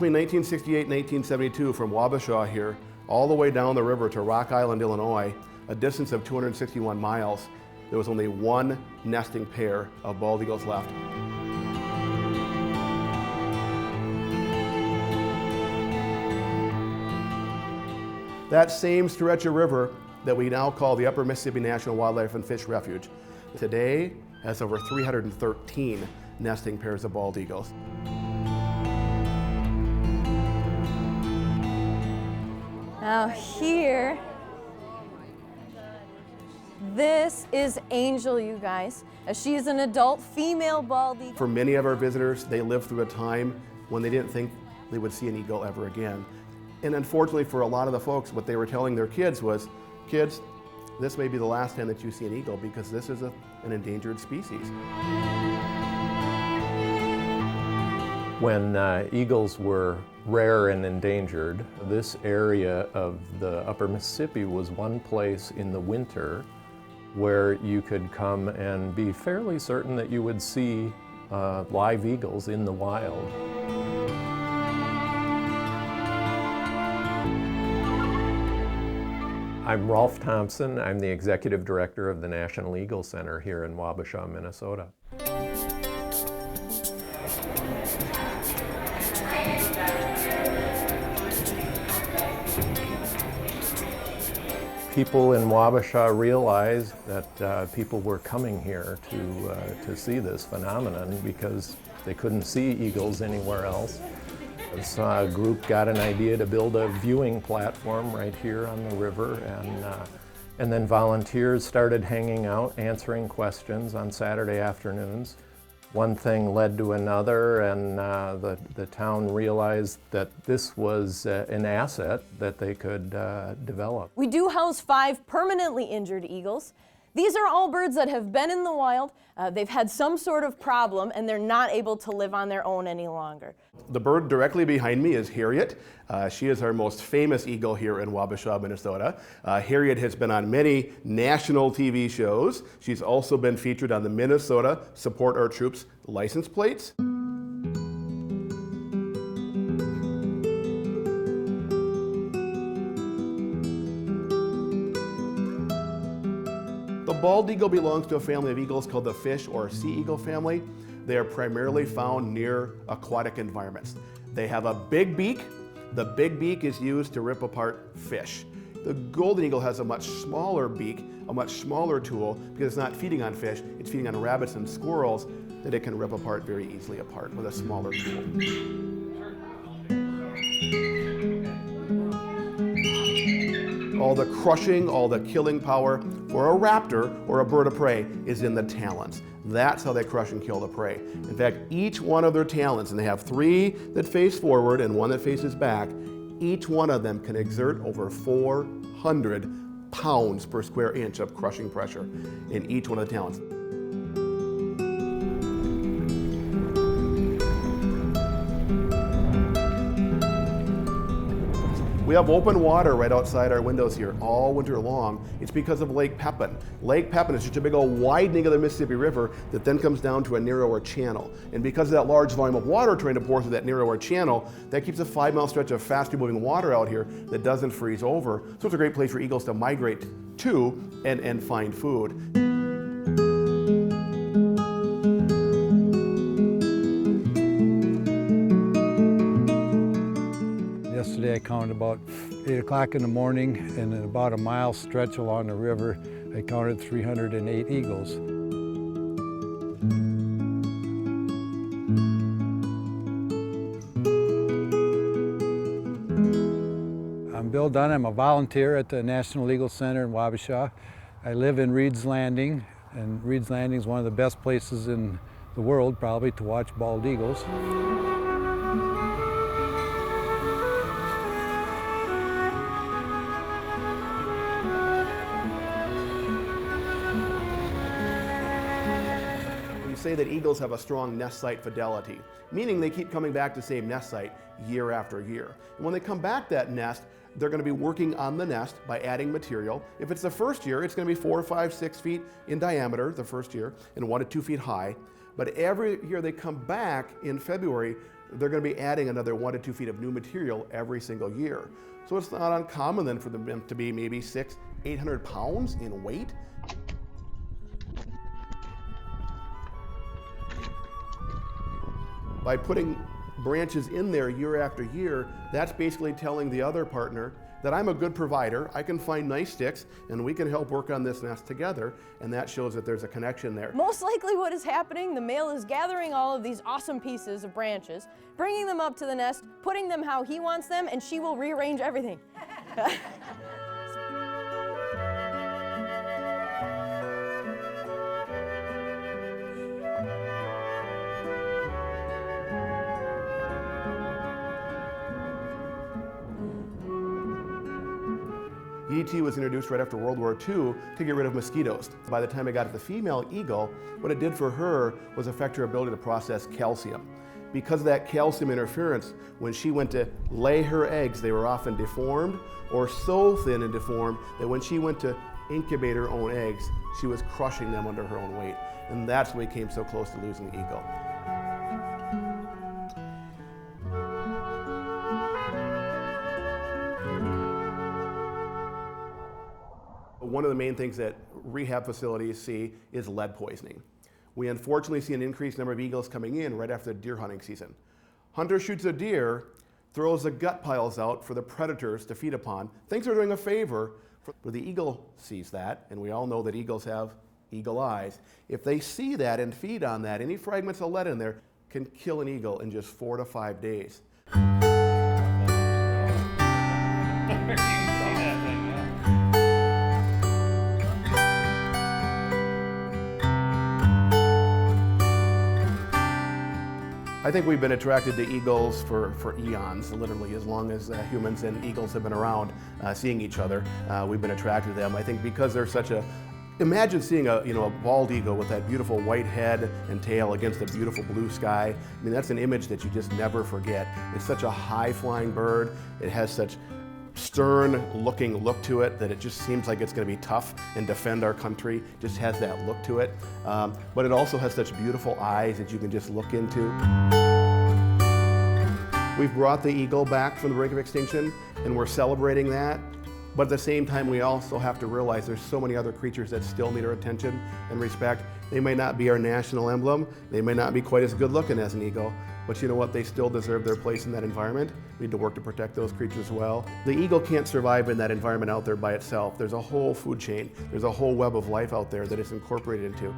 between 1968 and 1972, from Wabasha here, all the way down the river to Rock Island, Illinois, a distance of 261 miles, there was only one nesting pair of bald eagles left. That same stretch of river that we now call the Upper Mississippi National Wildlife and Fish Refuge, today has over 313 nesting pairs of bald eagles. Now here, this is Angel, you guys. She is an adult female bald eagle. For many of our visitors, they lived through a time when they didn't think they would see an eagle ever again. And unfortunately for a lot of the folks, what they were telling their kids was, kids, this may be the last time that you see an eagle because this is an endangered species. When eagles were rare and endangered, this area of the Upper Mississippi was one place in the winter where you could come and be fairly certain that you would see live eagles in the wild. I'm Rolf Thompson. I'm the Executive Director of the National Eagle Center here in Wabasha, Minnesota. People in Wabasha realized that people were coming here to see this phenomenon because they couldn't see eagles anywhere else. So a group got an idea to build a viewing platform right here on the river, and then volunteers started hanging out, answering questions on Saturday afternoons. One thing led to another, and the town realized that this was an asset that they could develop. We do house 5 permanently injured eagles. These are all birds that have been in the wild. They've had some sort of problem and they're not able to live on their own any longer. The bird directly behind me is Harriet. She is our most famous eagle here in Wabasha, Minnesota. Harriet has been on many national TV shows. She's also been featured on the Minnesota Support Our Troops license plates. The bald eagle belongs to a family of eagles called the fish or sea eagle family. They are primarily found near aquatic environments. They have a big beak. The big beak is used to rip apart fish. The golden eagle has a much smaller beak, a much smaller tool, because it's not feeding on fish, it's feeding on rabbits and squirrels that it can rip apart very easily apart with a smaller tool. All the crushing, all the killing power for a raptor or a bird of prey is in the talons. That's how they crush and kill the prey. In fact, each one of their talons, and they have 3 that face forward and 1 that faces back, each one of them can exert over 400 pounds per square inch of crushing pressure in each one of the talons. We have open water right outside our windows here all winter long. It's because of Lake Pepin. Lake Pepin is just a big old widening of the Mississippi River that then comes down to a narrower channel. And because of that large volume of water trying to pour through that narrower channel, that keeps a 5-mile stretch of fast moving water out here that doesn't freeze over. So it's a great place for eagles to migrate to and find food. Yesterday I counted about 8 o'clock in the morning, and in about a mile stretch along the river, I counted 308 eagles. I'm Bill Dunn. I'm a volunteer at the National Eagle Center in Wabasha. I live in Reed's Landing, and Reed's Landing is one of the best places in the world probably to watch bald eagles. Say that eagles have a strong nest site fidelity, meaning they keep coming back to the same nest site year after year. And when they come back that nest, they're going to be working on the nest by adding material. If it's the first year, it's going to be 4, 5, 6 feet in diameter the first year and 1 to 2 feet high. But every year they come back in February, they're going to be adding another 1 to 2 feet of new material every single year. So it's not uncommon then for them to be maybe 600-800 pounds in weight. By putting branches in there year after year, that's basically telling the other partner that I'm a good provider, I can find nice sticks, and we can help work on this nest together, and that shows that there's a connection there. Most likely what is happening, the male is gathering all of these awesome pieces of branches, bringing them up to the nest, putting them how he wants them, and she will rearrange everything. DDT was introduced right after World War II to get rid of mosquitoes. By the time it got to the female eagle, what it did for her was affect her ability to process calcium. Because of that calcium interference, when she went to lay her eggs, they were often deformed or so thin and deformed that when she went to incubate her own eggs, she was crushing them under her own weight. And that's why we came so close to losing the eagle. One of the main things that rehab facilities see is lead poisoning. We unfortunately see an increased number of eagles coming in right after the deer hunting season. Hunter shoots a deer, throws the gut piles out for the predators to feed upon, thinks they're doing a favor, but the eagle sees that, and we all know that eagles have eagle eyes. If they see that and feed on that, any fragments of lead in there can kill an eagle in just 4 to 5 days. I think we've been attracted to eagles for eons, literally as long as humans and eagles have been around seeing each other. We've been attracted to them. I think because they're such a, imagine seeing a bald eagle with that beautiful white head and tail against a beautiful blue sky. I mean, that's an image that you just never forget. It's such a high-flying bird. It has such stern-looking look to it that it just seems like it's going to be tough and defend our country. It just has that look to it. But it also has such beautiful eyes that you can just look into. We've brought the eagle back from the brink of extinction, and we're celebrating that. But at the same time, we also have to realize there's so many other creatures that still need our attention and respect. They may not be our national emblem. They may not be quite as good looking as an eagle, but you know what? They still deserve their place in that environment. We need to work to protect those creatures as well. The eagle can't survive in that environment out there by itself. There's a whole food chain. There's a whole web of life out there that it's incorporated into.